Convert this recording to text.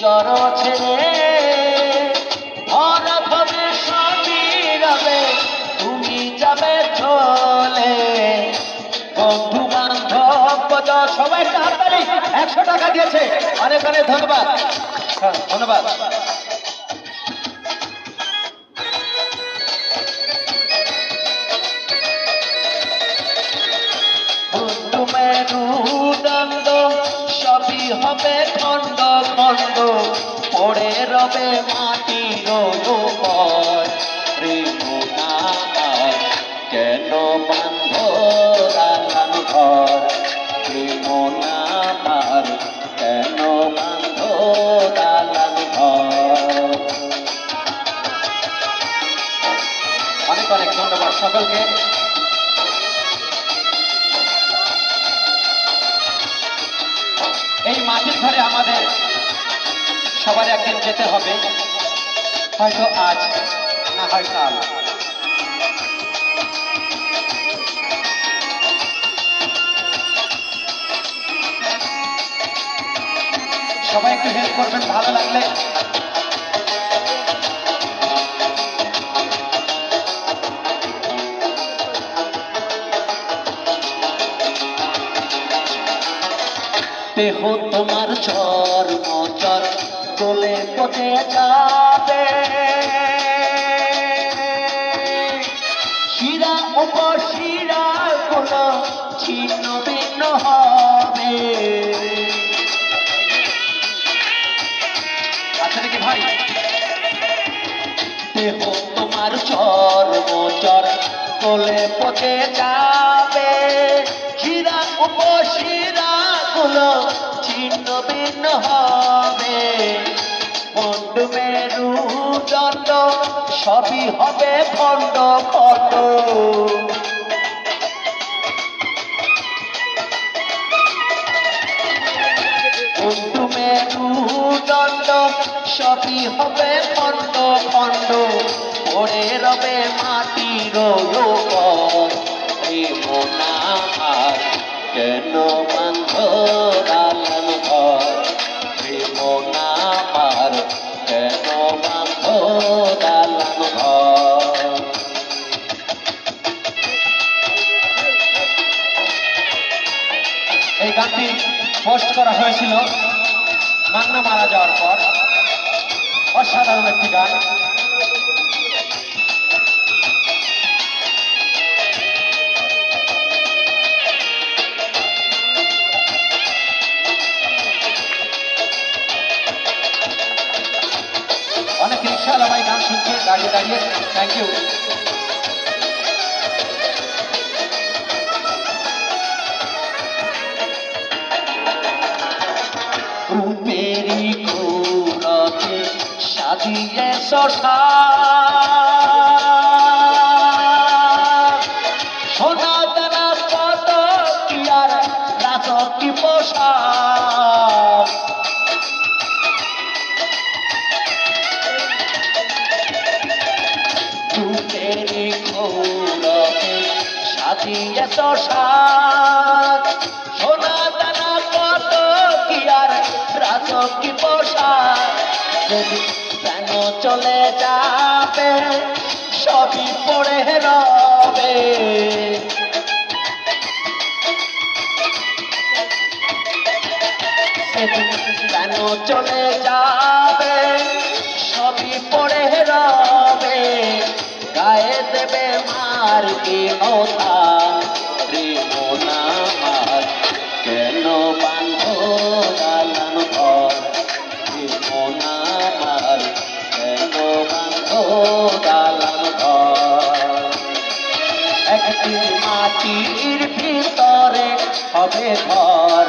চর ছেড়ে ভরা হবে সবই রবে, তুমি যাবে চলে। বন্ধু বান্ধব সবাই হাততালি, 100 টাকা দিয়েছে, অনেক অনেক ধন্যবাদ, ধন্যবাদ। মেরুদণ্ড সবই হবে খণ্ড খণ্ড, পড়ে রবে মাটির উপর। প্রেমনার কেন বান্ধ দালান ঘর, প্রেমনার কেন বান্ধ দালান ঘর। অনেক অনেক ধন্যবাদ সকলকে। এই মাটির ঘরে আমাদের সবার একদিন যেতে হবে, হয়তো আজ না হয় কাল। সবাই একটু হেল্প করবেন ভালো লাগলে। দেহ তোমার চর্ম চর গলে পচে যাবে, শিরা উপশিরা গুলো ছিন্ন ভিন্ন হবে। আচ্ছা নাকি ভাই? দেহ তোমার চর্ম চর গলে পচে যাবে, শিরা উপশিরা গুলো ছিন্ন ভিন্ন হবে। মন্ড মেরুদণ্ড সবই হবে খণ্ড খণ্ড, মন্ড মেরুদণ্ড সবই হবে খণ্ড খণ্ড, পড়ে রবে মাটির উপর। প্রেমনার কেন বান্ধ দালান ঘর, প্রেমনার কেন বান্ধ দালান ঘর। এই গানটি পোস্ট করা হয়েছিল মান্না মারা যাওয়ার পর। অসাধারণ একটি গান। অনেক রিক্সাওয়ালা ভাই গান শুনছে দাঁড়িয়ে দাঁড়িয়ে, থ্যাংক ইউ। রূপেরি গৌরবে সাজিয়ে শশা, সোনা দানা কত কি আর রাজক কি পোশাক। রূপেরি গৌরবে সাজিয়ে শশা, সোনা দানা কত কি আর রাজক কি পোশাক। যদি কেন চলে যাবে সবই পড়ে রবে, কেন চলে যাবে সবই পড়ে রবে। গায়ে দেবে মার কি নৌতা, প্রেমনার কেন বান্ধ দালান ঘর, প্রেমনার কেন বান্ধ দালান ঘর। একদিন মাটির ভিতরে হবে ঘর,